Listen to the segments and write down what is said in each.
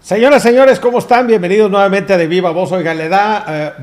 Señoras, señores, ¿cómo están? Bienvenidos nuevamente a De Viva Voz. Oiga,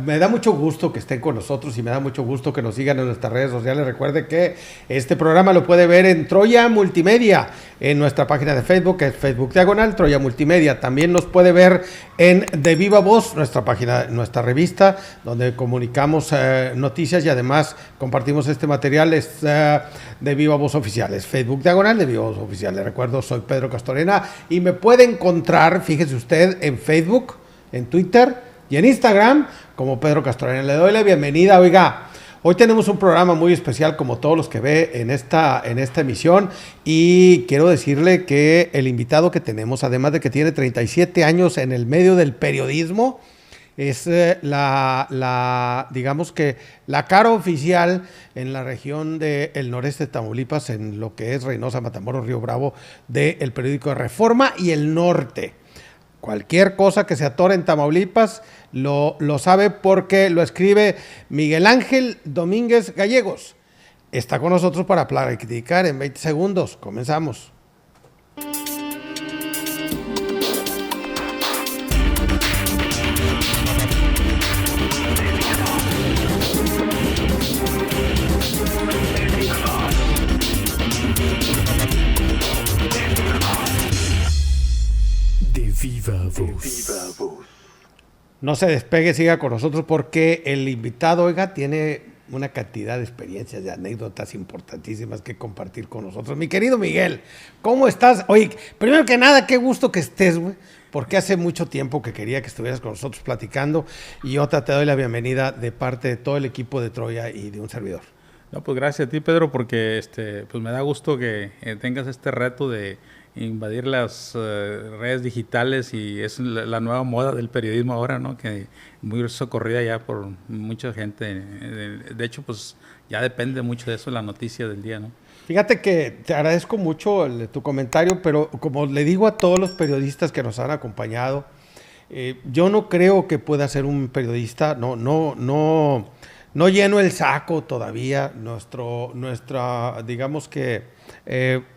me da mucho gusto que estén con nosotros y me da mucho gusto que nos sigan en nuestras redes sociales. Recuerde que este programa lo puede ver en Troya Multimedia, en nuestra página de Facebook, que es Facebook Diagonal, Troya Multimedia. También nos puede ver en De Viva Voz, nuestra página, nuestra revista, donde comunicamos noticias y además compartimos este material. Es De Viva Voz Oficial, es Facebook Diagonal, De Viva Voz Oficial. Les recuerdo, soy Pedro Castorena y me puede encontrar, fíjese usted, en Facebook, en Twitter y en Instagram como Pedro Castorena. Le doy la bienvenida. Oiga, hoy tenemos un programa muy especial como todos los que ve en esta emisión, y quiero decirle que el invitado que tenemos, además de que tiene 37 años en el medio del periodismo, es digamos que la cara oficial en la región del noreste de Tamaulipas, en lo que es Reynosa, Matamoros, Río Bravo, del periódico Reforma y El Norte. Cualquier cosa que se atore en Tamaulipas lo sabe porque lo escribe Miguel Ángel Domínguez Gallegos. Está con nosotros para platicar en 20 segundos. Comenzamos. No se despegue, siga con nosotros porque el invitado, oiga, tiene una cantidad de experiencias, de anécdotas importantísimas que compartir con nosotros. Mi querido Miguel, ¿cómo estás? Oye, primero que nada, qué gusto que estés, güey, porque hace mucho tiempo que quería que estuvieras con nosotros platicando, y otra, te doy la bienvenida de parte de todo el equipo de Troya y de un servidor. No, pues gracias a ti, Pedro, porque pues me da gusto que tengas este reto de invadir las redes digitales, y es la nueva moda del periodismo ahora, ¿no? Que muy socorrida ya por mucha gente. De hecho, pues ya depende mucho de eso la noticia del día, ¿no? Fíjate que te agradezco mucho tu comentario, pero como le digo a todos los periodistas que nos han acompañado, yo no creo que pueda ser un periodista, no lleno el saco todavía. Nuestra digamos que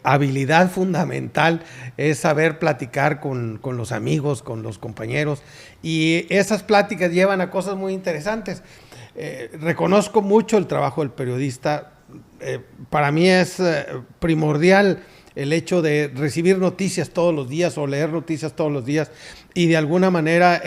habilidad fundamental es saber platicar con los amigos, con los compañeros, y esas pláticas llevan a cosas muy interesantes. Reconozco mucho el trabajo del periodista. Para mí es primordial el hecho de recibir noticias todos los días o leer noticias todos los días, y de alguna manera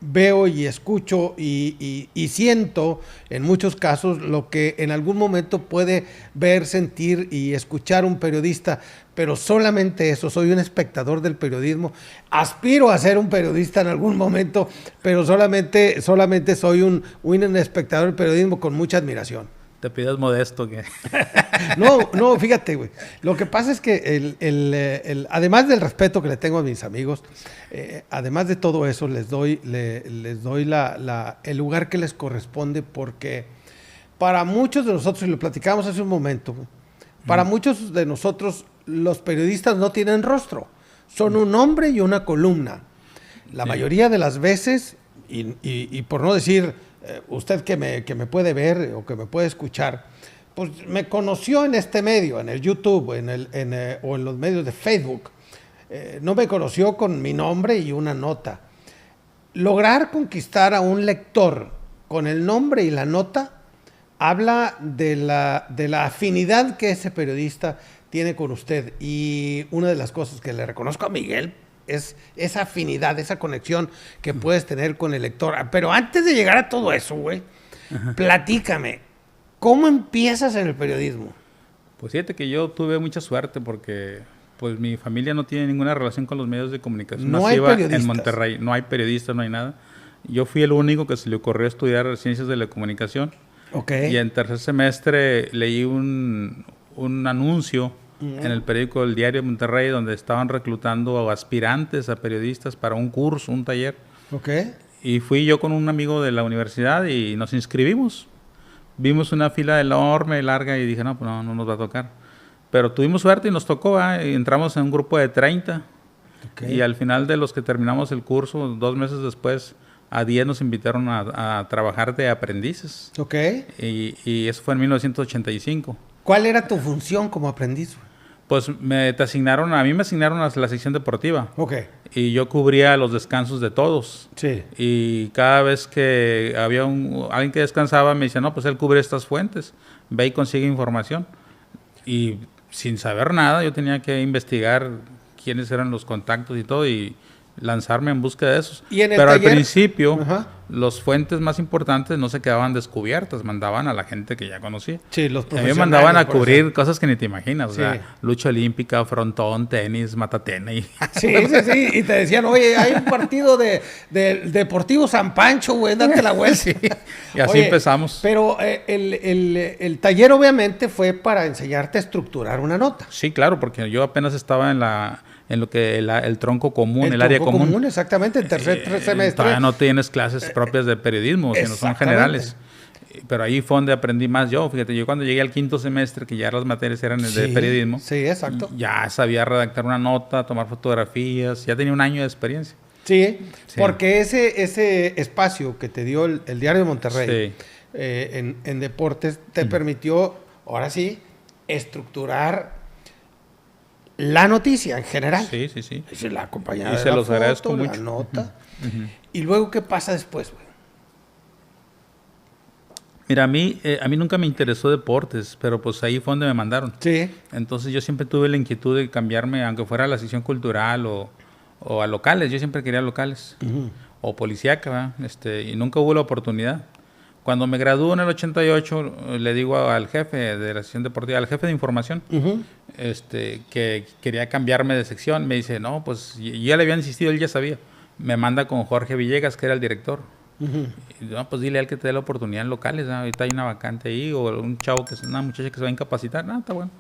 veo y escucho y siento en muchos casos lo que en algún momento puede ver, sentir y escuchar un periodista, pero solamente eso. Soy un espectador del periodismo, aspiro a ser un periodista en algún momento, pero solamente soy un espectador del periodismo con mucha admiración. Te pidas modesto que... No, fíjate, güey. Lo que pasa es que además del respeto que le tengo a mis amigos, además de todo eso, les doy el lugar que les corresponde, porque para muchos de nosotros, y lo platicamos hace un momento, güey, para muchos de nosotros los periodistas no tienen rostro. Son un nombre y una columna. La mayoría de las veces, y por no decir... usted que me puede ver o que me puede escuchar, pues me conoció en este medio, en el YouTube o en los medios de Facebook. No me conoció con mi nombre y una nota. Lograr conquistar a un lector con el nombre y la nota habla de la afinidad que ese periodista tiene con usted. Y una de las cosas que le reconozco a Miguel es esa afinidad, esa conexión que puedes tener con el lector. Pero antes de llegar a todo eso, güey, platícame, ¿cómo empiezas en el periodismo? Pues fíjate que yo tuve mucha suerte porque pues mi familia no tiene ninguna relación con los medios de comunicación. No hay periodistas. En Monterrey, no hay periodistas, no hay nada. Yo fui el único que se le ocurrió estudiar ciencias de la comunicación. Okay. Y en tercer semestre leí un anuncio en el periódico El Diario de Monterrey, donde estaban reclutando a aspirantes a periodistas para un curso, un taller. Okay. Y fui yo con un amigo de la universidad y nos inscribimos. Vimos una fila enorme, larga, y dije, no, pues no nos va a tocar. Pero tuvimos suerte y nos tocó, y entramos en un grupo de 30. Okay. Y al final de los que terminamos el curso, 2 meses después, a 10 nos invitaron a trabajar de aprendices. Okay. Y eso fue en 1985. ¿Cuál era tu función como aprendiz? Pues te asignaron, a mí me asignaron a la sección deportiva. Ok. Y yo cubría los descansos de todos. Sí. Y cada vez que había alguien que descansaba, me decía, no, pues él cubre estas fuentes. Ve y consigue información. Y sin saber nada, yo tenía que investigar quiénes eran los contactos y todo, y lanzarme en búsqueda de esos. ¿Y en el Pero taller? al principio, Ajá. los fuentes más importantes no se quedaban descubiertas, mandaban a la gente que ya conocía. Sí, los A mí me profesionales. mandaban a por cubrir ejemplo. cosas que ni te imaginas, Sí. o sea, lucha olímpica, frontón, tenis, matatena y... Sí, sí, sí. Y te decían, oye, hay un partido de Deportivo San Pancho, güey, date la vuelta. Sí, y así Oye, empezamos. Pero el taller obviamente fue para enseñarte a estructurar una nota. Sí, claro, porque yo apenas estaba en lo que el tronco común, el área tronco común. exactamente, el tercer semestre. Todavía no tienes clases propias de periodismo, sino son exactamente. generales. Pero ahí fue donde aprendí más yo. Fíjate, yo cuando llegué al quinto semestre, que ya las materias eran de periodismo, Sí, exacto. ya sabía redactar una nota, tomar fotografías, ya tenía un año de experiencia. Sí, Sí. porque ese espacio que te dio el Diario de Monterrey Sí. en deportes te permitió, ahora sí, estructurar la noticia en general. Sí, sí, sí. Es la acompañada Y de se la los agradezco foto, la mucho. nota. Y luego, ¿qué pasa después, güey? Mira, a mí nunca me interesó deportes, pero pues ahí fue donde me mandaron. Sí. Entonces yo siempre tuve la inquietud de cambiarme, aunque fuera a la sección cultural o a locales. Yo siempre quería locales. O policíaca, ¿verdad? Y nunca hubo la oportunidad. Cuando me gradué en el 88, le digo al jefe de la sección deportiva, al jefe de información, que quería cambiarme de sección. Me dice, no, pues y ya le había insistido, él ya sabía. Me manda con Jorge Villegas, que era el director. Y, no, pues dile a él que te dé la oportunidad en locales, ¿no? Ahorita hay una vacante ahí, o un chavo, una muchacha que se va a incapacitar. No, está bueno.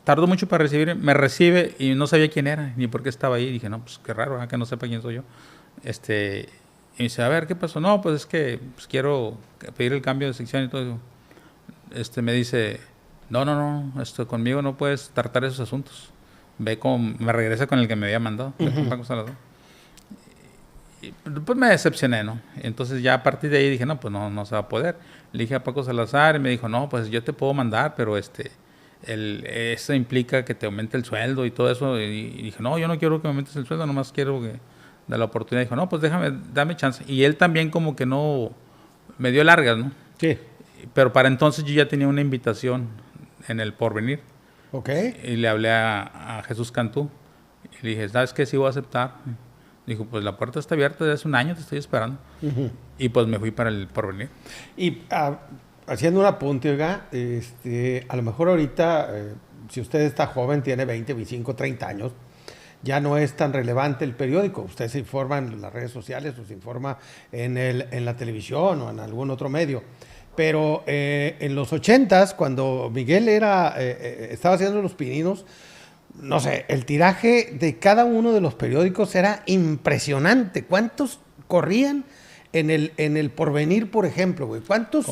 Tardó mucho para recibir, me recibe y no sabía quién era, ni por qué estaba ahí. Dije, no, pues qué raro, ¿verdad? Que no sepa quién soy yo. Y me dice, a ver, ¿qué pasó? No, pues es que pues, quiero pedir el cambio de sección y todo eso. Me dice, no, conmigo no puedes tratar esos asuntos. Me regresa con el que me había mandado, con Paco Salazar. Y pues me decepcioné, ¿no? Entonces ya a partir de ahí dije, no, pues no se va a poder. Le dije a Paco Salazar y me dijo, no, pues yo te puedo mandar, pero eso implica que te aumente el sueldo y todo eso. Y dije, no, yo no quiero que me aumentes el sueldo, nomás quiero que de la oportunidad. Dijo, no, pues dame chance. Y él también como que no me dio largas, ¿no? Sí. Pero para entonces yo ya tenía una invitación en el Porvenir. Ok. Y le hablé a Jesús Cantú. Y le dije, ¿sabes qué? Sí voy a aceptar. Dijo, pues la puerta está abierta desde hace un año, te estoy esperando. Y pues me fui para el Porvenir. Y haciendo un apunte, oiga, a lo mejor ahorita, si usted está joven, tiene 20, 25, 30 años, ya no es tan relevante el periódico. Usted se informa en las redes sociales o se informa en la televisión o en algún otro medio. Pero en los 80s, cuando Miguel estaba haciendo Los Pininos, no sé, el tiraje de cada uno de los periódicos era impresionante. ¿Cuántos corrían en el Porvenir, por ejemplo, güey? ¿Cuántos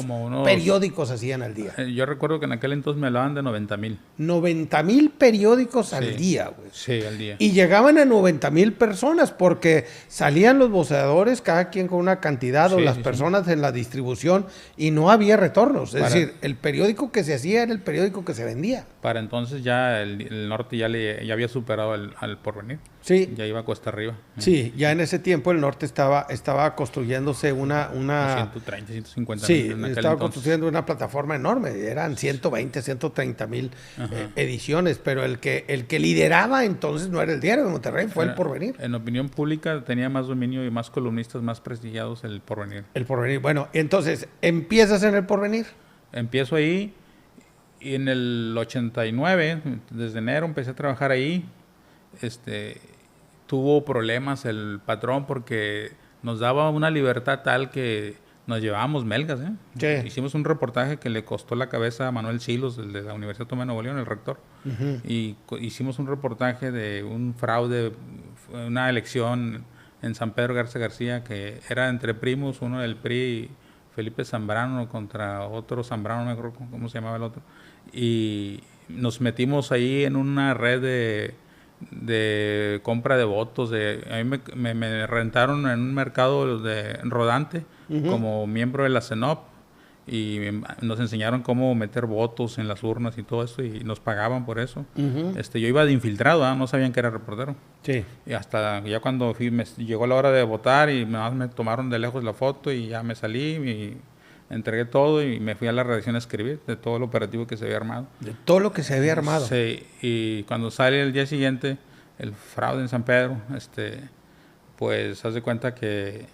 periódicos hacían al día? Yo recuerdo que en aquel entonces me hablaban de 90,000. 90,000 periódicos al día, güey. Sí, al día. Y llegaban a 90,000 personas porque salían los voceadores, cada quien con una cantidad, o las personas en la distribución, y no había retornos. Es decir, el periódico que se hacía era el periódico que se vendía. Para entonces ya el norte ya había superado al Porvenir. Sí. Ya iba cuesta arriba. Sí, ya en ese tiempo el norte estaba construyéndose una 130, 150 sí, mil. estaba construyendo una plataforma enorme. Eran 120, 130,000 ediciones, pero el que lideraba entonces no era el Diario de Monterrey, fue el Porvenir. En opinión pública tenía más dominio y más columnistas más prestigiados el Porvenir. El Porvenir. Bueno, entonces, ¿empiezas en el Porvenir? Empiezo ahí y en el 89, desde enero, empecé a trabajar ahí. Tuvo problemas el patrón porque nos daba una libertad tal que nos llevábamos melgas, ¿eh? Sí. Hicimos un reportaje que le costó la cabeza a Manuel Silos, el de la Universidad Autónoma de Nuevo León, el rector. Y hicimos un reportaje de un fraude, una elección en San Pedro Garza García, que era entre primos, uno del PRI, Felipe Zambrano, contra otro Zambrano, no me acuerdo cómo se llamaba el otro. Y nos metimos ahí en una red de compra de votos. A mí me rentaron en un mercado rodante como miembro de la CENOP y nos enseñaron cómo meter votos en las urnas y todo eso, y nos pagaban por eso. Yo iba de infiltrado, no sabían que era reportero. Sí. Y hasta ya cuando llegó la hora de votar y me tomaron de lejos la foto y ya me salí y entregué todo y me fui a la redacción a escribir de todo el operativo que se había armado. De todo lo que se había armado. Sí, y cuando sale el día siguiente el fraude en San Pedro, pues haz de cuenta que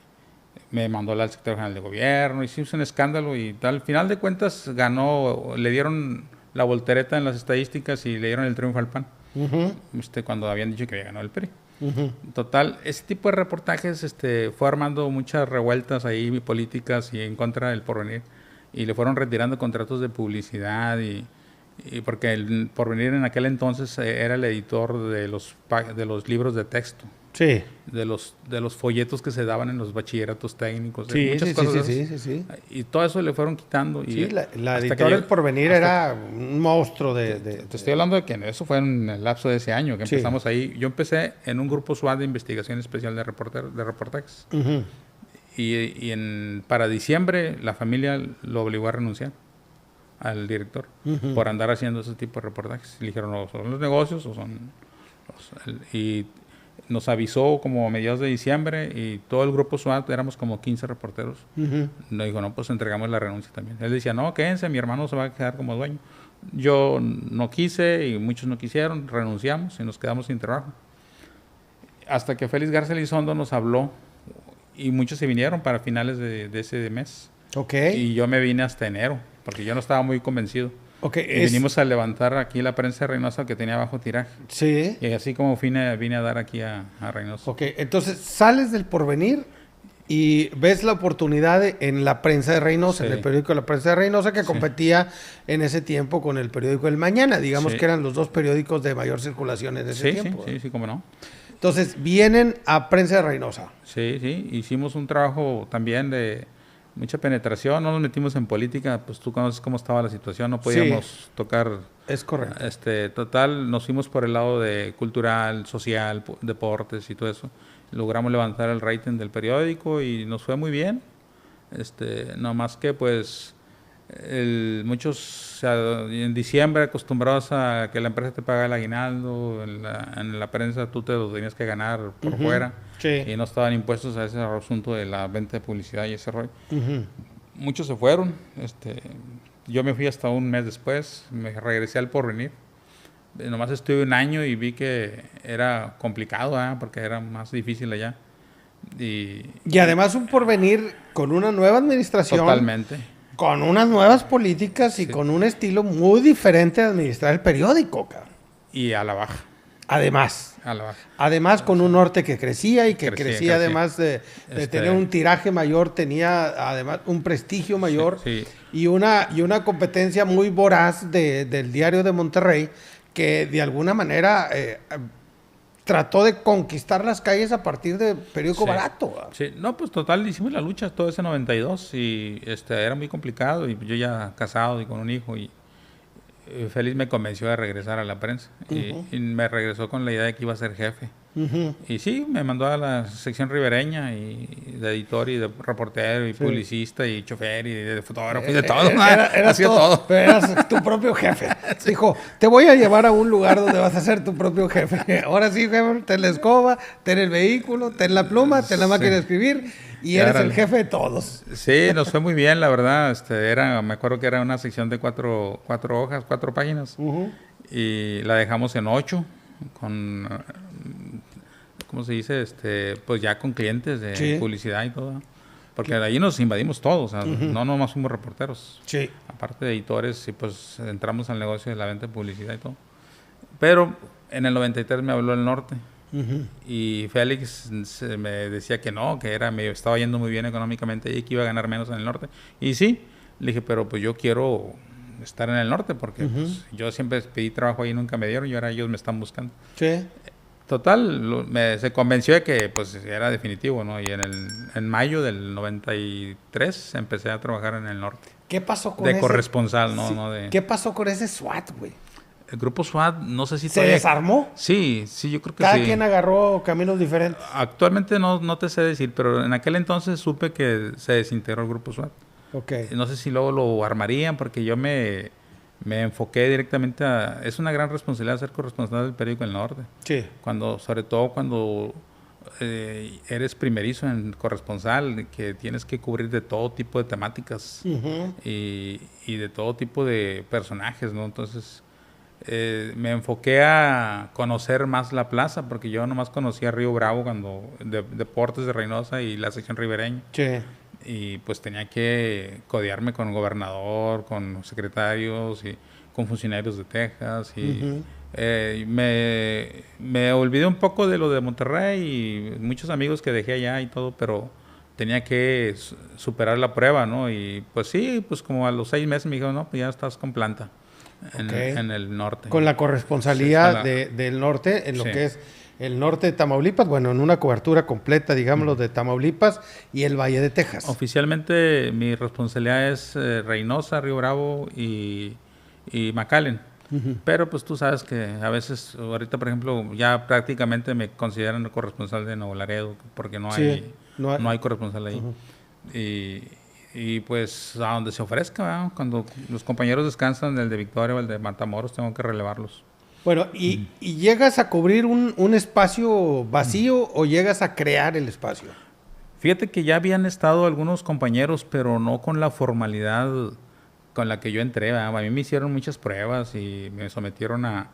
me mandó al secretario general de gobierno, hicimos un escándalo y tal. Al final de cuentas ganó, le dieron la voltereta en las estadísticas y le dieron el triunfo al PAN, cuando habían dicho que había ganado el PRI. Total, ese tipo de reportajes fue armando muchas revueltas ahí políticas y en contra del Porvenir, y le fueron retirando contratos de publicidad y porque el Porvenir en aquel entonces era el editor de los libros de texto. Sí. De los folletos que se daban en los bachilleratos técnicos, sí, muchas cosas. Sí. Y todo eso le fueron quitando. Sí, la editora del Porvenir era un monstruo Te estoy hablando de que eso fue en el lapso de ese año que empezamos ahí. Yo empecé en un grupo SWAT de investigación especial de reportajes. Para diciembre la familia lo obligó a renunciar al director por andar haciendo ese tipo de reportajes. Le dijeron, no, son los negocios o son... y nos avisó como a mediados de diciembre y todo el grupo SWAT, éramos como 15 reporteros. Nos dijo, no, pues entregamos la renuncia también. Él decía, no, quédense, mi hermano se va a quedar como dueño. Yo no quise y muchos no quisieron, renunciamos y nos quedamos sin trabajo. Hasta que Félix Garza Elizondo nos habló y muchos se vinieron para finales de ese mes. Y yo me vine hasta enero, porque yo no estaba muy convencido. Vinimos a levantar aquí la prensa de Reynosa que tenía bajo tiraje. Sí. Y así como vine a dar aquí a Reynosa. Entonces sales del Porvenir y ves la oportunidad en la prensa de Reynosa, en el periódico La Prensa de Reynosa, que competía en ese tiempo con el periódico El Mañana. Digamos que eran los dos periódicos de mayor circulación en ese tiempo. Sí, cómo no. Entonces vienen a Prensa de Reynosa. Sí, hicimos un trabajo también de mucha penetración, no nos metimos en política, pues tú conoces cómo estaba la situación, no podíamos tocar. Es correcto. Total, nos fuimos por el lado de cultural, social, deportes y todo eso. Logramos levantar el rating del periódico y nos fue muy bien. No más que pues muchos en diciembre acostumbrados a que la empresa te paga el aguinaldo, en la prensa tú te lo tenías que ganar por fuera. Y no estaban impuestos a ese asunto de la venta de publicidad y ese rollo. Muchos se fueron. Yo me fui hasta un mes después, me regresé al Porvenir. Nomás estuve un año y vi que era complicado, porque era más difícil allá. Y además un Porvenir con una nueva administración. Totalmente. Con unas nuevas políticas y con un estilo muy diferente de administrar el periódico, cabrón. Y a la baja. Además. A la baja. Además, con un norte que crecía y que crecía además de tener un tiraje mayor, tenía además un prestigio mayor y una competencia muy voraz del Diario de Monterrey, que de alguna manera trató de conquistar las calles a partir de periódico barato. Sí, no, pues total, hicimos la lucha todo ese 92 y era muy complicado y yo ya casado y con un hijo y Félix me convenció de regresar a la prensa y me regresó con la idea de que iba a ser jefe. Y sí, me mandó a la sección ribereña y de editor y de reportero y publicista y chofer y de fotógrafo y de todo. Hacía todo. Pero eras tu propio jefe. Dijo, te voy a llevar a un lugar donde vas a ser tu propio jefe. Ahora sí, jefe, ten la escoba, ten el vehículo, ten la pluma, ten la máquina de escribir y eres el jefe de todos. Sí, nos fue muy bien, la verdad. Me acuerdo que era una sección de cuatro hojas, 4 páginas y la dejamos en 8 con... ¿Cómo se dice? Pues ya con clientes de publicidad y todo. Porque ahí nos invadimos todos, no nomás fuimos reporteros. Sí. Aparte de editores, y pues entramos al negocio de la venta de publicidad y todo. Pero en el 93 me habló el norte. Y Félix me decía que no, que me estaba yendo muy bien económicamente y que iba a ganar menos en el norte. Y sí, le dije, pero pues yo quiero estar en el norte porque pues, yo siempre pedí trabajo ahí y nunca me dieron y ahora ellos me están buscando. Sí. Total, se convenció de que pues era definitivo, ¿no? Y en mayo del 93 empecé a trabajar en el norte. ¿Qué pasó con de corresponsal, ¿no? No de... ¿Qué pasó con ese SWAT, güey? El grupo SWAT, no sé si ¿Se desarmó? Sí, yo creo que Cada quien agarró caminos diferentes. Actualmente no te sé decir, pero en aquel entonces supe que se desintegró el grupo SWAT. Okay. No sé si luego lo armarían, porque yo me enfoqué directamente a... Es una gran responsabilidad ser corresponsal del periódico El Norte. Sí. Sobre todo cuando eres primerizo en corresponsal, que tienes que cubrir de todo tipo de temáticas y de todo tipo de personajes, ¿no? Entonces me enfoqué a conocer más la plaza, porque yo nomás conocía Río Bravo Deportes de Reynosa y la sección ribereña. Sí. Y pues tenía que codearme con el gobernador, con secretarios y con funcionarios de Texas. Y me olvidé un poco de lo de Monterrey y muchos amigos que dejé allá y todo, pero tenía que superar la prueba, ¿no? Y pues sí, pues como a los 6 meses me dijeron, no, pues ya estás con planta en el norte. Con la corresponsalía del norte, en lo que es el norte de Tamaulipas, bueno, en una cobertura completa, digámoslo, de Tamaulipas y el Valle de Texas. Oficialmente mi responsabilidad es Reynosa, Río Bravo y McAllen. Pero pues tú sabes que a veces, ahorita por ejemplo, ya prácticamente me consideran el corresponsal de Nuevo Laredo, porque no hay corresponsal ahí. Y pues a donde se ofrezca, ¿verdad? Cuando los compañeros descansan, el de Victoria o el de Matamoros, tengo que relevarlos. Bueno, ¿y llegas a cubrir un espacio vacío o llegas a crear el espacio? Fíjate que ya habían estado algunos compañeros, pero no con la formalidad con la que yo entré, ¿verdad? A mí me hicieron muchas pruebas y me sometieron a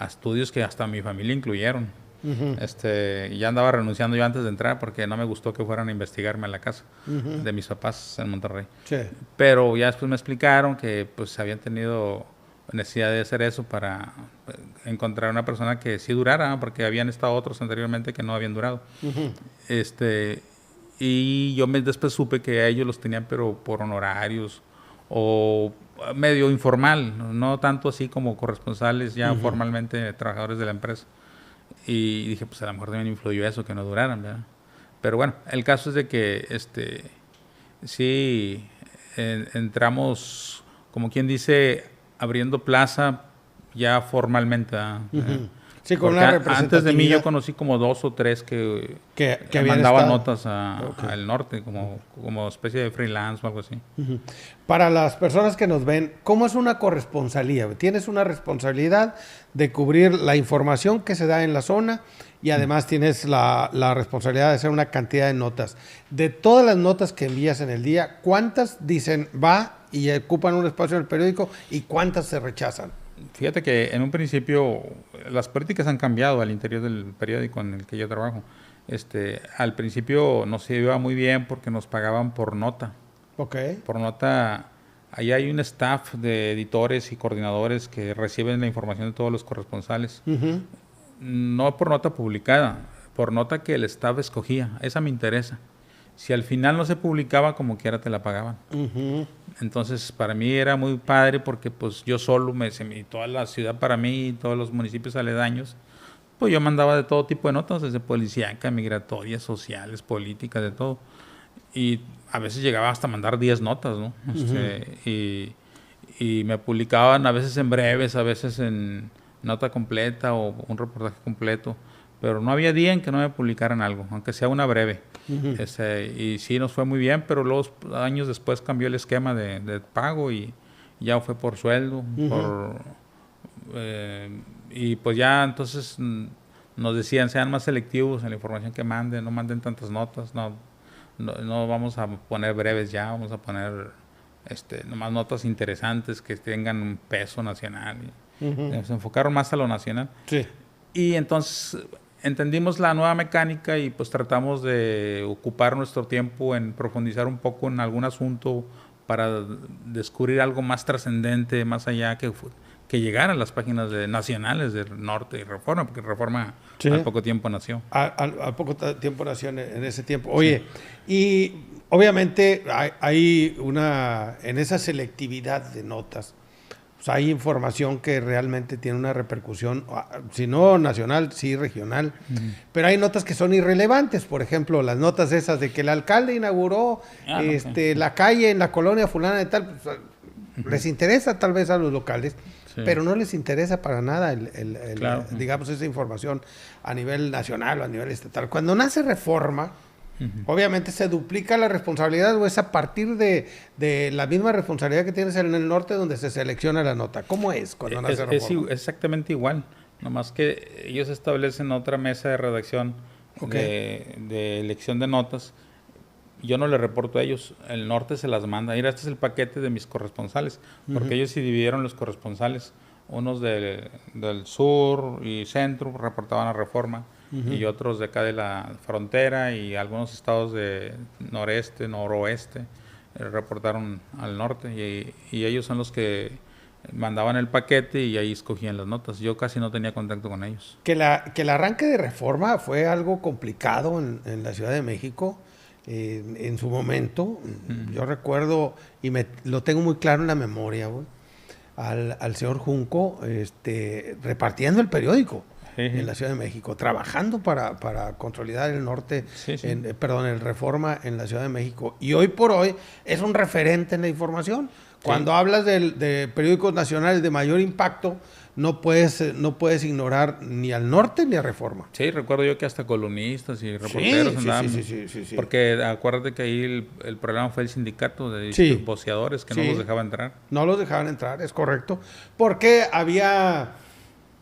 estudios que hasta mi familia incluyeron. Ya andaba renunciando yo antes de entrar porque no me gustó que fueran a investigarme a la casa de mis papás en Monterrey. Sí. Pero ya después me explicaron que pues habían tenido necesidad de hacer eso para encontrar una persona que sí durara, porque habían estado otros anteriormente que no habían durado. Y yo después supe que a ellos los tenían pero por honorarios o medio informal, no tanto así como corresponsales ya formalmente trabajadores de la empresa. Y dije, pues a lo mejor también influyó eso, que no duraran, ¿verdad? Pero bueno, el caso es de que sí entramos, como quien dice, abriendo plaza ya formalmente. Sí, con una representatividad. Antes de mí yo conocí como 2 o 3 que mandaban notas al norte, como especie de freelance o algo así. Para las personas que nos ven, ¿cómo es una corresponsalía? Tienes una responsabilidad de cubrir la información que se da en la zona y además tienes la responsabilidad de hacer una cantidad de notas. De todas las notas que envías en el día, ¿cuántas dicen va y ocupan un espacio en el periódico y cuántas se rechazan? Fíjate que en un principio las políticas han cambiado al interior del periódico en el que yo trabajo. Al principio nos iba muy bien porque nos pagaban por nota. Okay. Por nota, ahí hay un staff de editores y coordinadores que reciben la información de todos los corresponsales. No por nota publicada, por nota que el staff escogía. Esa me interesa. Si al final no se publicaba, como quiera te la pagaban. Entonces, para mí era muy padre porque pues yo solo, toda la ciudad para mí, todos los municipios aledaños, pues yo mandaba de todo tipo de notas, desde policíaca, migratorias, sociales, políticas, de todo. Y a veces llegaba hasta mandar 10 notas, ¿no? Y me publicaban a veces en breves, a veces en nota completa o un reportaje completo. Pero no había día en que no me publicaran algo, aunque sea una breve. Y sí, nos fue muy bien, pero luego años después cambió el esquema de pago y ya fue por sueldo. Y pues ya entonces nos decían, sean más selectivos en la información que manden, no manden tantas notas, no vamos a poner breves ya, vamos a poner nomás notas interesantes que tengan un peso nacional. Se enfocaron más a lo nacional. Sí. Y entonces entendimos la nueva mecánica y pues tratamos de ocupar nuestro tiempo en profundizar un poco en algún asunto para descubrir algo más trascendente, más allá que llegar a las páginas nacionales del Norte y Reforma, porque Reforma al poco tiempo nació. Al poco tiempo nació en ese tiempo. Oye, y obviamente hay en esa selectividad de notas, hay información que realmente tiene una repercusión, si no nacional, sí regional, pero hay notas que son irrelevantes. Por ejemplo, las notas esas de que el alcalde inauguró la calle en la colonia fulana de tal, pues, les interesa tal vez a los locales, pero no les interesa para nada digamos, esa información a nivel nacional o a nivel estatal. Cuando nace Reforma, Obviamente se duplica la responsabilidad o es a partir de la misma responsabilidad que tienes en el norte donde se selecciona la nota. ¿Cómo es cuando nace Reforma? Es exactamente igual, nomás que ellos establecen otra mesa de redacción de elección de notas. Yo no le reporto a ellos, el norte se las manda. Mira, este es el paquete de mis corresponsales, porque ellos sí dividieron los corresponsales. Unos del sur y centro reportaban a Reforma, y otros de acá de la frontera y algunos estados de noreste, noroeste reportaron al norte, y ellos son los que mandaban el paquete y ahí escogían las notas. Yo casi no tenía contacto con ellos. Que el arranque de Reforma fue algo complicado en la Ciudad de México. En su momento, yo recuerdo, y lo tengo muy claro en la memoria, güey, al señor Junco repartiendo el periódico en la Ciudad de México, trabajando para consolidar el norte, el Reforma en la Ciudad de México. Y hoy por hoy es un referente en la información. Cuando hablas de periódicos nacionales de mayor impacto, no puedes ignorar ni al norte ni a Reforma. Sí, recuerdo yo que hasta columnistas y reporteros andaban. Sí. Porque acuérdate que ahí el problema fue el sindicato de voceadores que no los dejaba entrar. No los dejaban entrar, es correcto. Porque había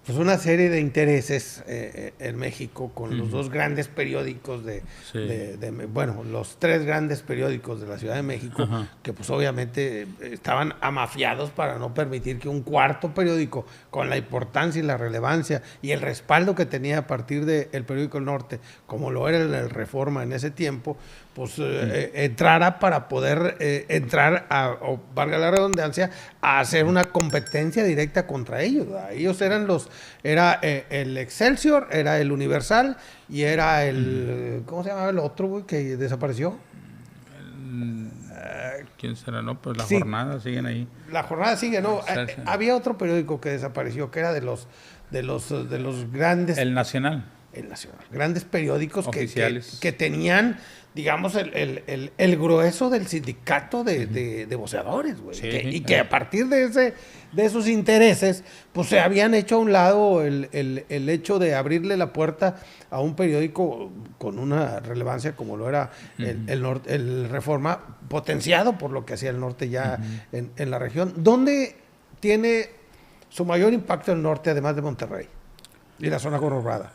pues una serie de intereses en México con los dos grandes periódicos los tres grandes periódicos de la Ciudad de México, que pues obviamente estaban amafiados para no permitir que un cuarto periódico con la importancia y la relevancia y el respaldo que tenía a partir del periódico El Norte, como lo era el Reforma en ese tiempo, pues entrara para poder entrar o valga la redundancia, a hacer una competencia directa contra ellos. Ellos eran era el Excelsior, era el Universal y era el, ¿cómo se llamaba el otro, güey, que desapareció? ¿Quién será? No, pues La Jornada siguen ahí. La Jornada sigue, no. Había otro periódico que desapareció, que era de los grandes. El Nacional. El Nacional. Grandes periódicos que tenían, digamos, el grueso del sindicato de voceadores, güey. Y que a partir de esos intereses, pues se habían hecho a un lado el hecho de abrirle la puerta a un periódico con una relevancia como lo era el Reforma, potenciado por lo que hacía el norte ya en la región. ¿Dónde tiene su mayor impacto el norte, además de Monterrey y la zona conurbada?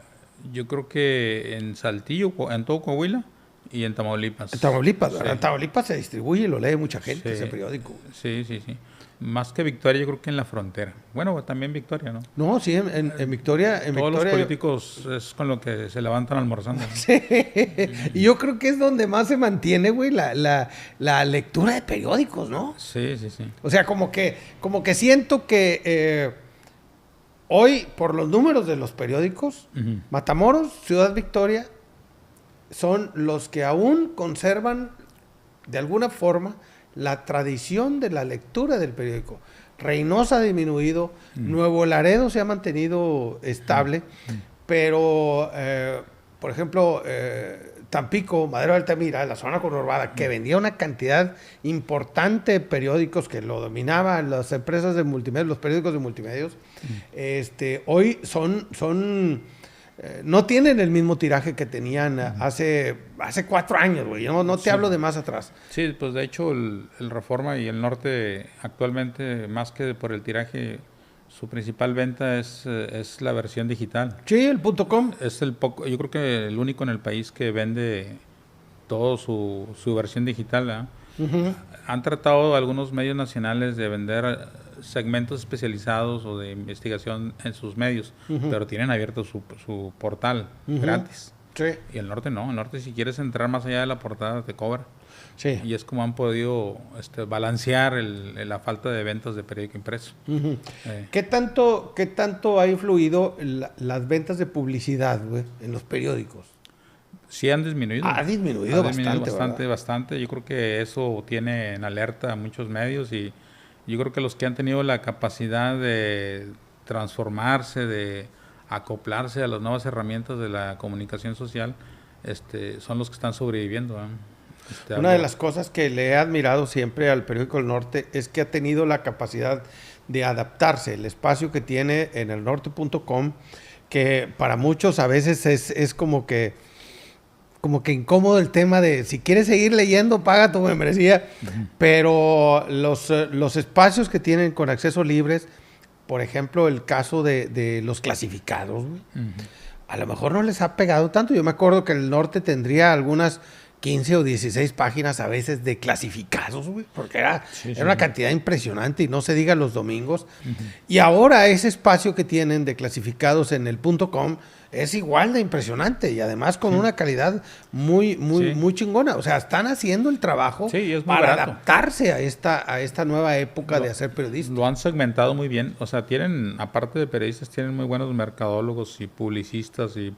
Yo creo que en Saltillo, en todo Coahuila y en Tamaulipas. En Tamaulipas, en Tamaulipas se distribuye y lo lee mucha gente ese periódico. Sí. Más que Victoria, yo creo que en la frontera. Bueno, también Victoria, ¿no? No, sí, en Victoria. Todos los políticos es con lo que se levantan almorzando, ¿no? Sí. Y yo creo que es donde más se mantiene, güey, la lectura de periódicos, ¿no? Sí. O sea, como que siento que hoy, por los números de los periódicos, Matamoros, Ciudad Victoria, son los que aún conservan, de alguna forma, la tradición de la lectura del periódico. Reynosa ha disminuido, Nuevo Laredo se ha mantenido estable, pero, por ejemplo, Tampico, Madero de Altamira, la zona conurbada, que vendía una cantidad importante de periódicos que lo dominaban las empresas de multimedia, los periódicos de multimedios, hoy no tienen el mismo tiraje que tenían hace 4 años, güey. No te hablo de más atrás. Sí, pues de hecho el Reforma y el Norte actualmente, más que por el tiraje, su principal venta es la versión digital. Sí, el .com. Yo creo que el único en el país que vende todo su versión digital, ¿eh? Han tratado algunos medios nacionales de vender segmentos especializados o de investigación en sus medios, pero tienen abierto su portal gratis. Sí. Y el norte no. El norte, si quieres entrar más allá de la portada, te cobra. Sí. Y es como han podido balancear la falta de ventas de periódico impreso. ¿Qué tanto ha influido las ventas de publicidad, güey, en los periódicos? Sí han disminuido. Ha disminuido bastante. Yo creo que eso tiene en alerta a muchos medios, y yo creo que los que han tenido la capacidad de transformarse, de acoplarse a las nuevas herramientas de la comunicación social, son los que están sobreviviendo. Una de las cosas que le he admirado siempre al periódico El Norte es que ha tenido la capacidad de adaptarse. El espacio que tiene en elnorte.com, que para muchos a veces es como que como que incómodo el tema de si quieres seguir leyendo, paga tu membresía. Pero los espacios que tienen con acceso libres, por ejemplo, el caso de los clasificados, güey, a lo mejor no les ha pegado tanto. Yo me acuerdo que el Norte tendría algunas 15 o 16 páginas a veces de clasificados, güey, porque era una cantidad impresionante, y no se diga los domingos. Y ahora ese espacio que tienen de clasificados en el .com es igual de impresionante, y además con una calidad muy chingona. O sea, están haciendo el trabajo es para adaptarse a esta nueva época de hacer periodismo. Lo han segmentado muy bien. O sea, tienen, aparte de periodistas, tienen muy buenos mercadólogos y publicistas y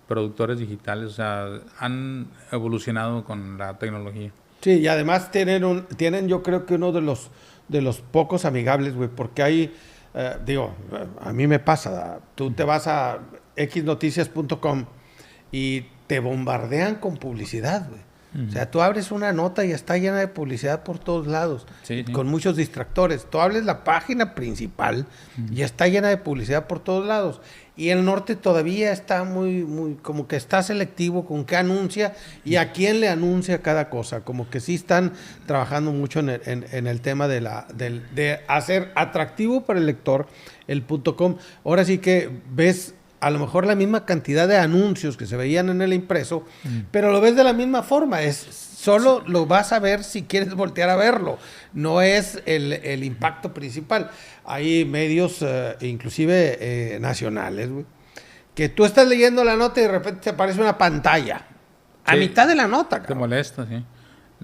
productores digitales. O sea, han evolucionado con la tecnología. Sí, y además tienen yo creo que uno de los pocos amigables, güey, porque hay, a mí me pasa, tú te vas a xnoticias.com y te bombardean con publicidad, güey. O sea, tú abres una nota y está llena de publicidad por todos lados, con muchos distractores. Tú abres la página principal y está llena de publicidad por todos lados. Y el Norte todavía está muy, como que está selectivo con qué anuncia y a quién le anuncia cada cosa. Como que sí están trabajando mucho en el tema de hacer atractivo para el lector el .com. Ahora sí que ves a lo mejor la misma cantidad de anuncios que se veían en el impreso, pero lo ves de la misma forma. Solo lo vas a ver si quieres voltear a verlo. No es el impacto principal. Hay medios, inclusive nacionales, güey, que tú estás leyendo la nota y de repente te aparece una pantalla a mitad de la nota, cabrón. Te molesta, sí.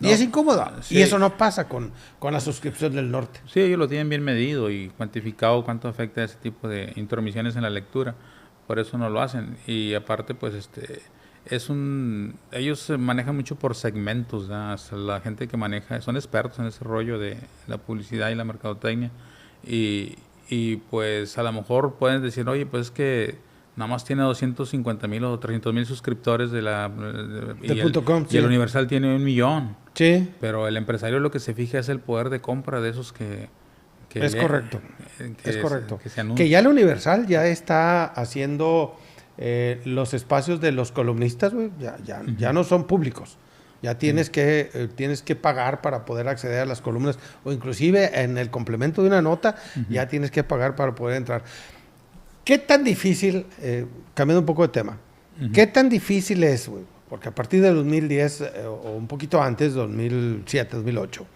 Y es incómodo. Y eso no pasa con la suscripción del Norte. Sí, ellos lo tienen bien medido y cuantificado cuánto afecta ese tipo de intromisiones en la lectura. Por eso no lo hacen. Y aparte, pues, ellos se manejan mucho por segmentos, ¿no? O sea, la gente que maneja, son expertos en ese rollo de la publicidad y la mercadotecnia. Y pues a lo mejor pueden decir, oye, pues es que nada más tiene 250,000 o 300,000 suscriptores y el Universal tiene 1,000,000. Sí. Pero el empresario lo que se fija es el poder de compra de esos que es correcto. Es correcto. Que ya el Universal ya está haciendo los espacios de los columnistas, güey, ya no son públicos. Ya tienes que pagar para poder acceder a las columnas, o inclusive en el complemento de una nota, ya tienes que pagar para poder entrar. ¿Qué tan difícil, cambiando un poco de tema, qué tan difícil es, güey? Porque a partir de 2010, o un poquito antes, 2007, 2008,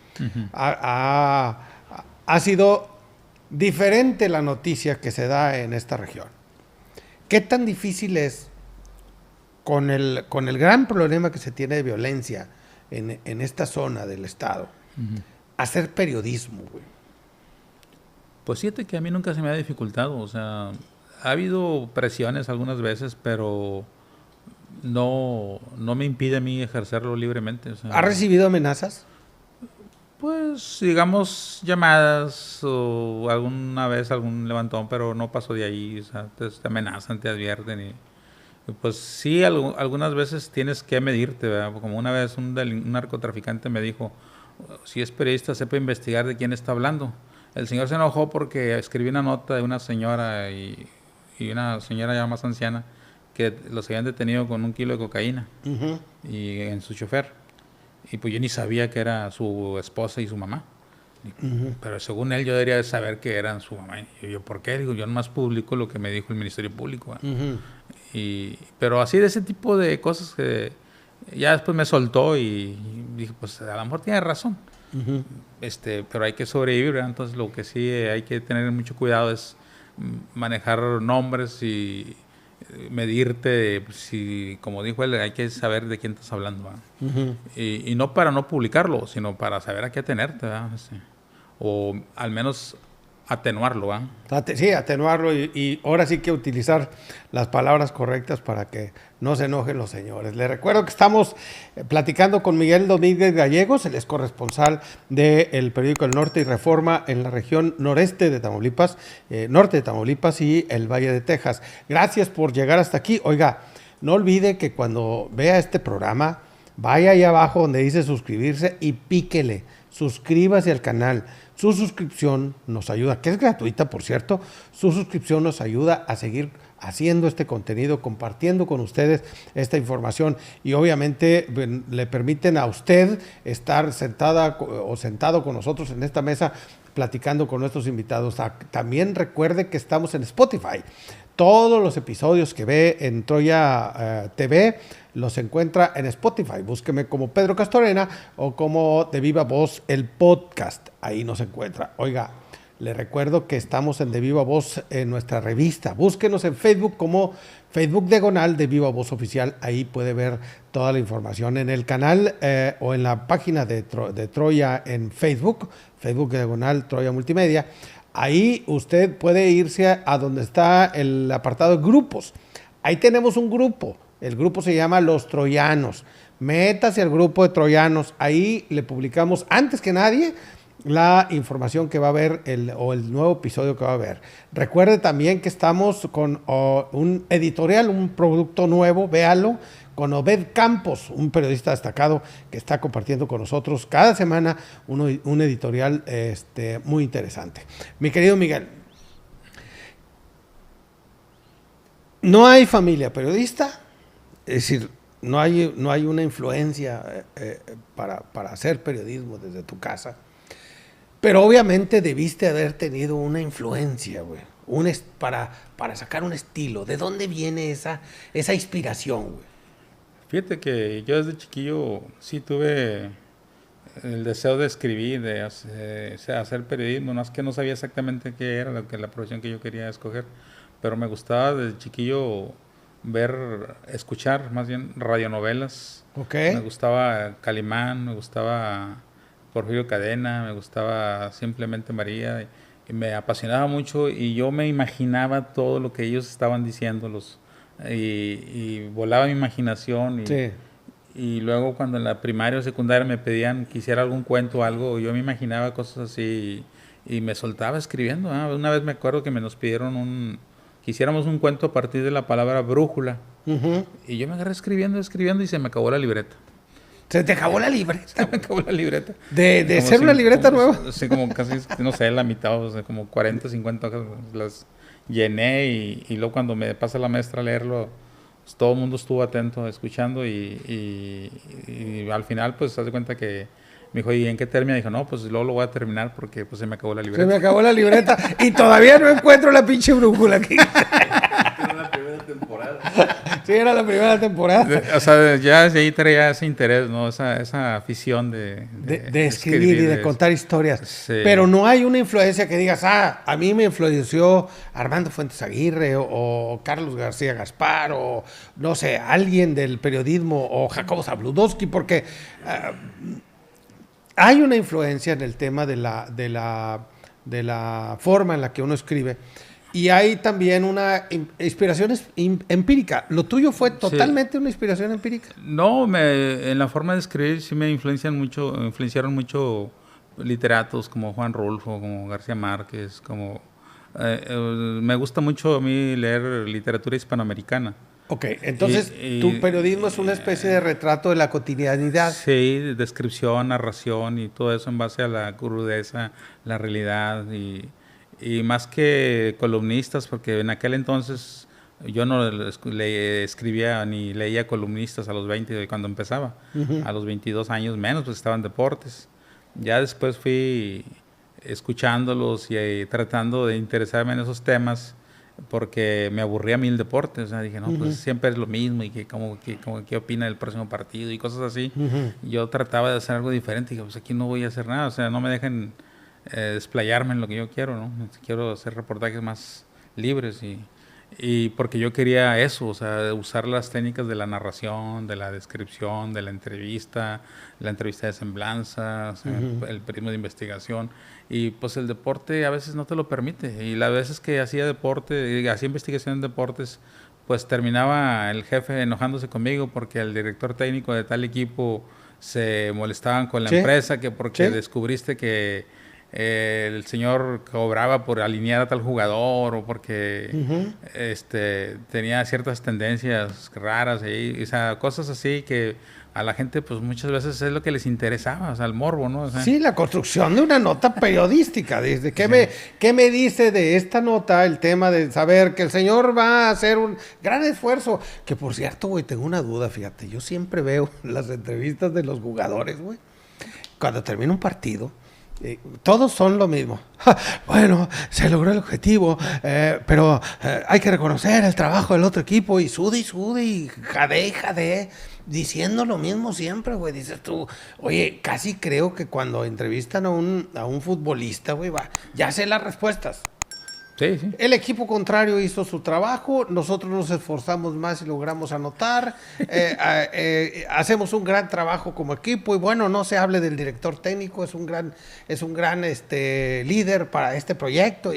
ha sido diferente la noticia que se da en esta región. ¿Qué tan difícil es, con el gran problema que se tiene de violencia en esta zona del estado, hacer periodismo, güey? Pues fíjate que a mí nunca se me ha dificultado. O sea, ha habido presiones algunas veces, pero no me impide a mí ejercerlo libremente. O sea, ¿has recibido amenazas? Pues, digamos, llamadas o alguna vez algún levantón, pero no pasó de ahí. O sea, te amenazan, te advierten y pues sí, algunas veces tienes que medirte, ¿verdad? Como una vez un narcotraficante me dijo, si es periodista, sepa investigar de quién está hablando. El señor se enojó porque escribí una nota de una señora y una señora ya más anciana que los habían detenido con 1 kilo de cocaína y en su chofer. Y pues yo ni sabía que era su esposa y su mamá. Pero según él yo debería saber que eran su mamá. Y yo, ¿por qué? Digo, yo nomás publico lo que me dijo el Ministerio Público. Pero así de ese tipo de cosas que ya después me soltó y dije, pues a lo mejor tiene razón. Pero hay que sobrevivir, ¿verdad? Entonces lo que sí hay que tener mucho cuidado es manejar nombres y medirte, si, como dijo él, hay que saber de quién estás hablando, y no para no publicarlo, sino para saber a qué atenerte, ¿verdad? O al menos atenuarlo, ¿verdad? Sí, atenuarlo y ahora sí que utilizar las palabras correctas para que no se enojen los señores. Les recuerdo que estamos platicando con Miguel Domínguez Gallegos, él es corresponsal del periódico El Norte y Reforma en la región noreste de Tamaulipas, norte de Tamaulipas y el Valle de Texas. Gracias por llegar hasta aquí. Oiga, no olvide que cuando vea este programa, vaya ahí abajo donde dice suscribirse y píquele, suscríbase al canal. Su suscripción nos ayuda, que es gratuita, por cierto. Su suscripción nos ayuda a seguir haciendo este contenido, compartiendo con ustedes esta información y obviamente le permiten a usted estar sentada o sentado con nosotros en esta mesa platicando con nuestros invitados. También recuerde que estamos en Spotify. Todos los episodios que ve en Troya TV los encuentra en Spotify. Búsqueme como Pedro Castorena o como De Viva Voz el podcast. Ahí nos encuentra. Oiga, le recuerdo que estamos en De Viva Voz en nuestra revista. Búsquenos en Facebook como Facebook Diagonal De Viva Voz Oficial. Ahí puede ver toda la información en el canal o en la página de Troya en Facebook. Facebook Diagonal Troya Multimedia. Ahí usted puede irse a donde está el apartado de grupos. Ahí tenemos un grupo. El grupo se llama Los Troyanos. Métase al grupo de Troyanos. Ahí le publicamos antes que nadie la información que va a haber o el nuevo episodio que va a haber. Recuerde también que estamos con un editorial, un producto nuevo, véalo, con Obed Campos, un periodista destacado que está compartiendo con nosotros cada semana un editorial muy interesante. Mi querido Miguel, no hay familia periodista, es decir, no hay una influencia para hacer periodismo desde tu casa, pero obviamente debiste haber tenido una influencia, güey, para sacar un estilo. ¿De dónde viene esa inspiración, güey? Fíjate que yo desde chiquillo sí tuve el deseo de escribir, de hacer periodismo, no es que no sabía exactamente qué era la profesión que yo quería escoger, pero me gustaba desde chiquillo escuchar más bien radionovelas. Okay. Me gustaba Calimán, me gustaba Porfirio Cadena, me gustaba Simplemente María, y me apasionaba mucho y yo me imaginaba todo lo que ellos estaban diciendo, y volaba mi imaginación y luego cuando en la primaria o secundaria me pedían que hiciera algún cuento o algo, yo me imaginaba cosas así y me soltaba escribiendo. Una vez me acuerdo que nos pidieron que hiciéramos un cuento a partir de la palabra brújula. Uh-huh. Y yo me agarré escribiendo y se me acabó la libreta. ¿Se te acabó la libreta? Se me acabó la libreta. ¿De ser una libreta nueva? Sí, como casi, no sé, la mitad, o sea, como 40, 50 hojas las llené y luego cuando me pasa la maestra a leerlo, pues, todo el mundo estuvo atento, escuchando y al final, pues, haz de cuenta que me dijo, ¿y en qué termina? Dijo, no, pues luego lo voy a terminar porque pues se me acabó la libreta. Se me acabó la libreta y todavía no encuentro la pinche brújula aquí. Era la primera temporada. Sí, era la primera temporada. O sea, ya de ahí traía ese interés, ¿no? Esa afición de escribir y de contar historias. Sí. Pero no hay una influencia que digas, a mí me influenció Armando Fuentes Aguirre o Carlos García Gaspar o, no sé, alguien del periodismo o Jacobo Zabludowski, porque hay una influencia en el tema de la forma en la que uno escribe. Y hay también una inspiración empírica. ¿Lo tuyo fue totalmente una inspiración empírica? No, en la forma de escribir sí me influenciaron mucho literatos como Juan Rulfo, como García Márquez, me gusta mucho a mí leer literatura hispanoamericana. Ok, entonces tu periodismo es una especie de retrato de la cotidianidad. Sí, descripción, narración y todo eso en base a la crudeza, la realidad y más que columnistas, porque en aquel entonces yo no le escribía ni leía columnistas a los 20 cuando empezaba. Uh-huh. A los 22 años menos, pues estaban deportes. Ya después fui escuchándolos y tratando de interesarme en esos temas porque me aburría a mí el deporte. O sea, dije, no, uh-huh, pues siempre es lo mismo y qué opina del próximo partido y cosas así. Uh-huh. Yo trataba de hacer algo diferente y dije, pues aquí no voy a hacer nada. O sea, no me dejen desplayarme en lo que yo quiero, ¿no? Quiero hacer reportajes más libres y porque yo quería eso, o sea, usar las técnicas de la narración, de la descripción, de la entrevista de semblanza, o sea, uh-huh, el periodismo de investigación y pues el deporte a veces no te lo permite y las veces que hacía investigación en deportes, pues terminaba el jefe enojándose conmigo porque el director técnico de tal equipo se molestaban con la empresa que porque descubriste que el señor cobraba por alinear a tal jugador o porque uh-huh, tenía ciertas tendencias raras, o sea, cosas así que a la gente pues muchas veces es lo que les interesaba, o sea, el morbo, ¿no? O sea, Sí, la construcción de una nota periodística. Desde ¿qué me dice de esta nota el tema de saber que el señor va a hacer un gran esfuerzo? Que por cierto, güey, tengo una duda, fíjate. Yo siempre veo las entrevistas de los jugadores, güey. Cuando termina un partido, todos son lo mismo. Bueno, se logró el objetivo, pero hay que reconocer el trabajo del otro equipo y sude y jade, diciendo lo mismo siempre, güey. Dices tú, oye, casi creo que cuando entrevistan a un futbolista, güey, ya sé las respuestas. sí, sí. El equipo contrario hizo su trabajo, nosotros nos esforzamos más y logramos anotar, hacemos un gran trabajo como equipo y bueno, no se hable del director técnico, es un gran líder para este proyecto.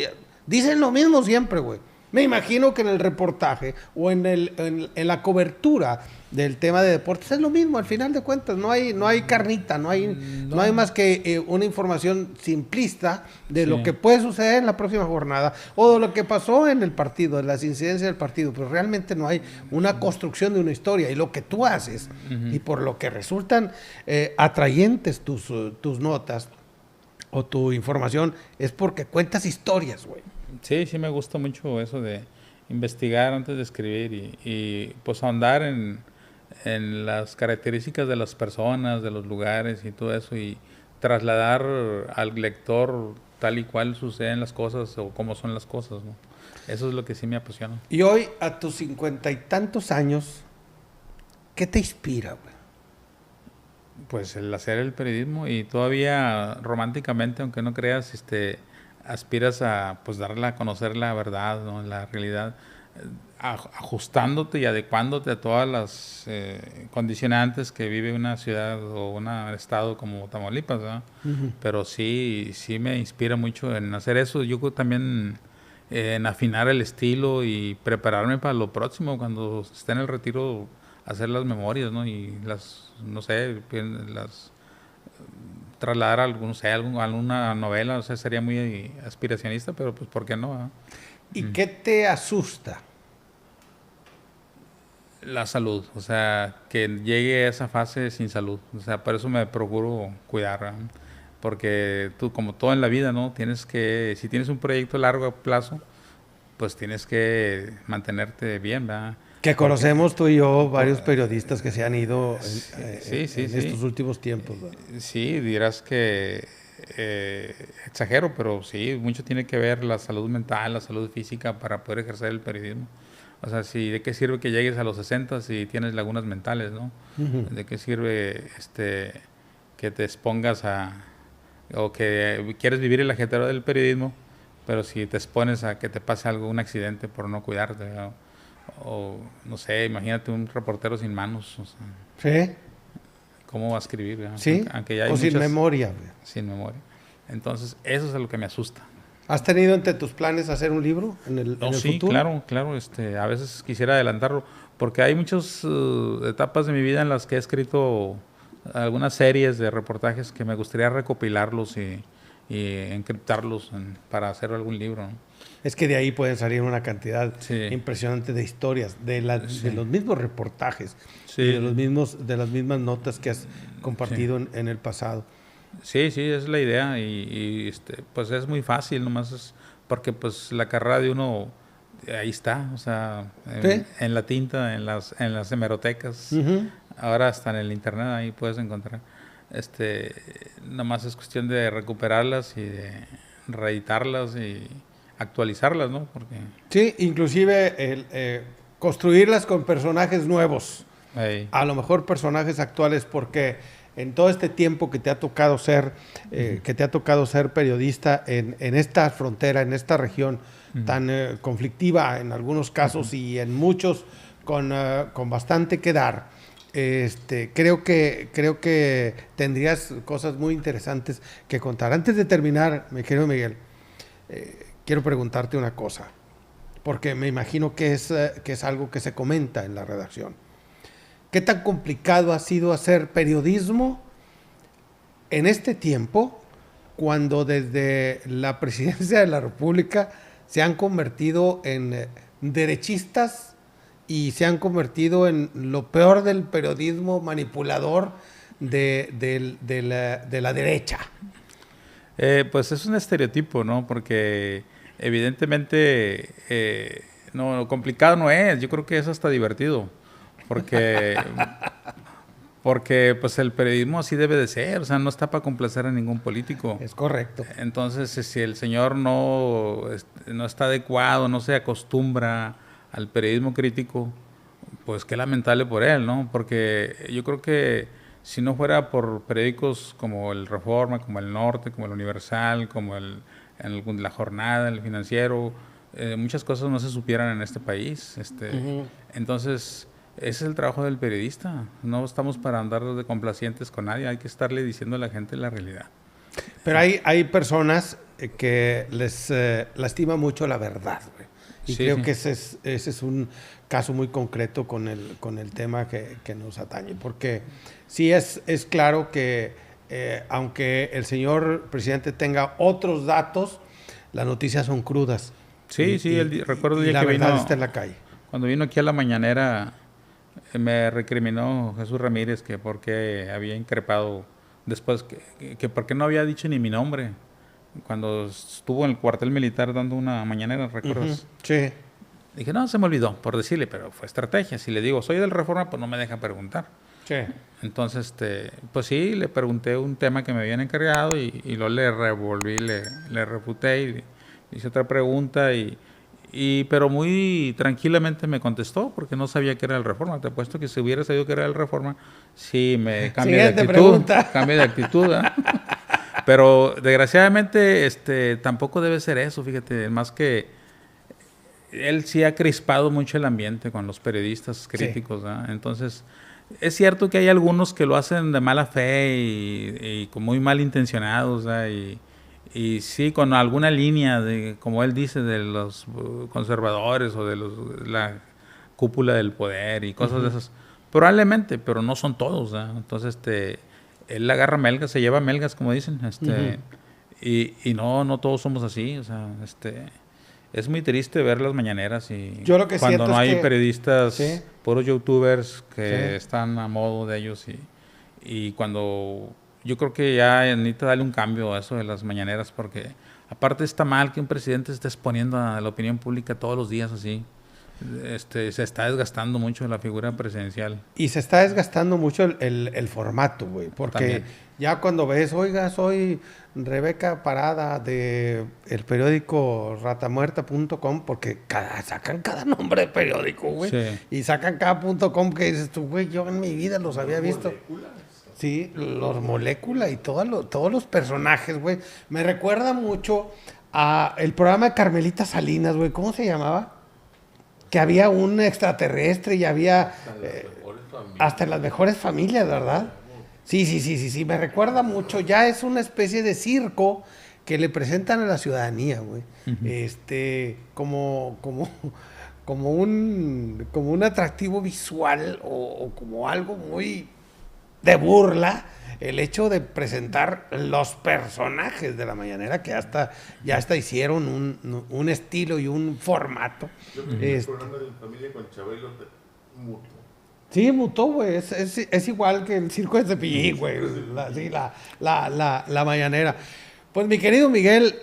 Dicen lo mismo siempre, güey. Me imagino que en el reportaje o en la cobertura del tema de deportes es lo mismo, al final de cuentas, no hay carnita, no hay más que una información simplista de lo que puede suceder en la próxima jornada o de lo que pasó en el partido, de las incidencias del partido, pero realmente no hay una construcción de una historia y lo que tú haces y por lo que resultan atrayentes tus notas o tu información es porque cuentas historias, güey. Sí, sí me gusta mucho eso de investigar antes de escribir y pues ahondar en las características de las personas, de los lugares y todo eso y trasladar al lector tal y cual suceden las cosas o cómo son las cosas, ¿no? Eso es lo que sí me apasiona. Y hoy, a tus 50 y tantos años, ¿qué te inspira, güey? Pues el hacer el periodismo y todavía románticamente, aunque no creas, aspiras a pues darle a conocer la verdad, ¿no? La realidad, ajustándote y adecuándote a todas las condicionantes que vive una ciudad o un estado como Tamaulipas, ¿no? Uh-huh. Pero sí me inspira mucho en hacer eso. Yo creo también en afinar el estilo y prepararme para lo próximo, cuando esté en el retiro, hacer las memorias, ¿no? Y trasladar alguna novela, o sea, sería muy aspiracionista, pero pues ¿por qué no? ¿Y qué te asusta? La salud, o sea, que llegue a esa fase sin salud, o sea, por eso me procuro cuidar, ¿no? Porque tú, como todo en la vida, ¿no? Si tienes un proyecto a largo plazo, pues tienes que mantenerte bien, ¿verdad? Que conocemos tú y yo varios periodistas que se han ido en estos últimos tiempos, ¿verdad? Sí, dirás que exagero, pero sí, mucho tiene que ver la salud mental, la salud física para poder ejercer el periodismo. O sea, ¿de qué sirve que llegues a los 60 si tienes lagunas mentales, ¿no? Uh-huh. ¿De qué sirve que te expongas o que quieres vivir el ajetreo del periodismo, pero si te expones a que te pase algo, un accidente por no cuidarte, ¿no? O no sé, imagínate un reportero sin manos, o sea, ¿sí? ¿Cómo va a escribir? ¿Verdad? Sí, aunque ya hay sin memoria. Sin memoria. Entonces, eso es lo que me asusta. ¿Has tenido entre tus planes hacer un libro en el futuro? Sí, claro. A veces quisiera adelantarlo, porque hay muchas etapas de mi vida en las que he escrito algunas series de reportajes que me gustaría recopilarlos y encriptarlos para hacer algún libro, ¿no? Es que de ahí pueden salir una cantidad impresionante de historias, de los mismos reportajes, y de las mismas notas que has compartido en el pasado. Sí, es la idea y pues es muy fácil, nomás es porque pues la carrera de uno ahí está, o sea, en la tinta, en las hemerotecas, uh-huh. Ahora hasta en el internet ahí puedes encontrar. Nomás es cuestión de recuperarlas y de reeditarlas y actualizarlas, ¿no? Porque sí, inclusive construirlas con personajes nuevos. A lo mejor personajes actuales, porque en todo este tiempo que te ha tocado ser periodista en esta frontera, en esta región tan conflictiva en algunos casos y en muchos con bastante que dar, creo que tendrías cosas muy interesantes que contar. Antes de terminar, mi querido Miguel, quiero preguntarte una cosa, porque me imagino que es algo que se comenta en la redacción. ¿Qué tan complicado ha sido hacer periodismo en este tiempo, cuando desde la presidencia de la República se han convertido en derechistas y se han convertido en lo peor del periodismo manipulador de la derecha. Pues es un estereotipo, ¿no? Porque evidentemente no, complicado no es. Yo creo que es hasta divertido. Porque, porque pues el periodismo así debe de ser. O sea, no está para complacer a ningún político. Es correcto. Entonces, si el señor no está adecuado, no se acostumbra al periodismo crítico, pues qué lamentable por él, ¿no? Porque yo creo que si no fuera por periódicos como el Reforma, como el Norte, como el Universal, como La Jornada, el Financiero, muchas cosas no se supieran en este país. Entonces, ese es el trabajo del periodista. No estamos para andar de complacientes con nadie, hay que estarle diciendo a la gente la realidad. Pero hay personas que les lastima mucho la verdad, güey. Y Sí, creo sí. que ese es un caso muy concreto con el tema que nos atañe. Porque sí es claro que aunque el señor presidente tenga otros datos, las noticias son crudas. Sí, sí, recuerdo el día la que verdad vino, está en la calle. cuando vino aquí a la mañanera, me recriminó Jesús Ramírez que por qué había increpado después, que por qué no había dicho ni mi nombre, cuando estuvo en el cuartel militar dando una mañanera, ¿recuerdas? Ujú, sí. Dije, no, se me olvidó, por decirle, pero fue estrategia. Si le digo, soy del Reforma, pues no me deja preguntar. Sí. Entonces, pues sí, le pregunté un tema que me habían encargado y luego le revolví, le refuté y hice otra pregunta pero muy tranquilamente me contestó porque no sabía que era el Reforma. Te apuesto que si hubiera sabido que era el Reforma, sí me cambia de Siguiente actitud. pregunta. Cambia de actitud, ¿eh? Pero desgraciadamente tampoco debe ser eso, fíjate, más que él sí ha crispado mucho el ambiente con los periodistas críticos, ¿verdad? Entonces, es cierto que hay algunos que lo hacen de mala fe y con muy malintencionados, ¿verdad? Y sí, con alguna línea, como él dice, de los conservadores o de la cúpula del poder y cosas de esas. Probablemente, pero no son todos, ¿verdad? Entonces, él agarra melgas, se lleva melgas, como dicen, y no todos somos así, o sea, es muy triste ver las mañaneras y Yo lo que cuando siento no es hay que- periodistas, Sí. puros youtubers que Sí. están a modo de ellos y cuando yo creo que ya necesita darle un cambio a eso de las mañaneras porque aparte está mal que un presidente esté exponiendo a la opinión pública todos los días así. Se está desgastando mucho la figura presidencial. Y se está desgastando mucho el formato, güey. Porque También. ya cuando ves, oiga, soy Rebeca Parada de el periódico ratamuerta.com, porque sacan cada nombre de periódico, güey. Sí. Y sacan cada .com que dices tú, güey, yo en mi vida los había visto. Sí, los moléculas y todos los personajes, güey. Me recuerda mucho a el programa de Carmelita Salinas, güey. ¿Cómo se llamaba? Que había un extraterrestre y había hasta en las mejores familias, ¿verdad? Sí, me recuerda mucho. Ya es una especie de circo que le presentan a la ciudadanía, güey. Como un atractivo visual o como algo muy de burla, el hecho de presentar los personajes de la mañanera que ya hasta hicieron un estilo y un formato. Yo creo que el programa de familia con Chabelo mutó. Sí, mutó, güey. Es igual que el circo de Cepillín, güey. La mañanera. Pues mi querido Miguel,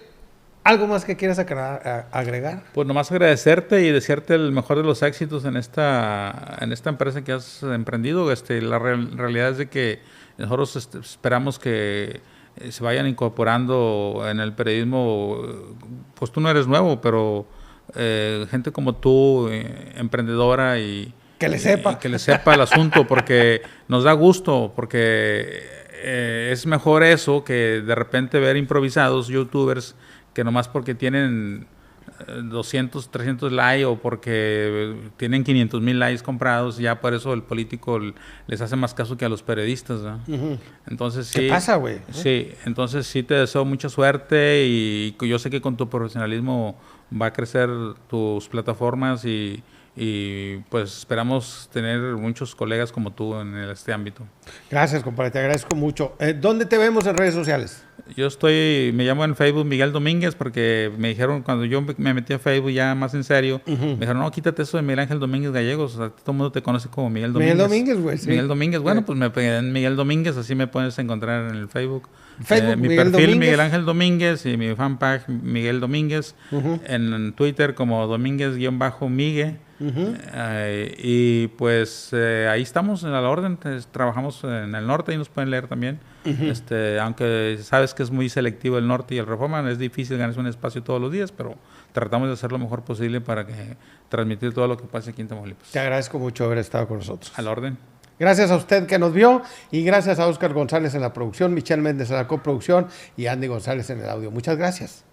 ¿algo más que quieras agregar? Pues nomás agradecerte y desearte el mejor de los éxitos en esta empresa que has emprendido. La realidad es de que nosotros esperamos que se vayan incorporando en el periodismo. Pues tú no eres nuevo, pero gente como tú, emprendedora y Que le sepa. y que le sepa el asunto, porque nos da gusto, porque es mejor eso que de repente ver improvisados youtubers que nomás porque tienen 200, 300 likes o porque tienen 500,000 likes comprados, ya por eso el político les hace más caso que a los periodistas, ¿no? Uh-huh. Entonces sí. ¿Qué pasa, güey? Sí, entonces sí te deseo mucha suerte y yo sé que con tu profesionalismo va a crecer tus plataformas y y pues esperamos tener muchos colegas como tú en este ámbito. Gracias, compadre, te agradezco mucho. ¿Dónde te vemos en redes sociales? Yo me llamo en Facebook Miguel Domínguez porque me dijeron cuando yo me metí a Facebook ya más en serio, me dijeron, no, quítate eso de Miguel Ángel Domínguez Gallegos, o sea, todo el mundo te conoce como Miguel Domínguez. Miguel Domínguez, güey. Sí. Miguel Domínguez, bueno, pues me pegué en Miguel Domínguez, así me puedes encontrar en el Facebook. Mi Miguel perfil Domínguez. Miguel Ángel Domínguez y mi fanpage Miguel Domínguez, en Twitter como Domínguez-Migue. Y pues ahí estamos a la orden, trabajamos en el norte y nos pueden leer también. Aunque sabes que es muy selectivo el norte y el Reforma, es difícil ganarse un espacio todos los días, pero tratamos de hacer lo mejor posible para que transmitir todo lo que pasa aquí en Tamaulipas. Te agradezco mucho haber estado con nosotros. A la orden. Gracias a usted que nos vio y gracias a Óscar González en la producción, Michelle Méndez en la coproducción y Andy González en el audio. Muchas gracias.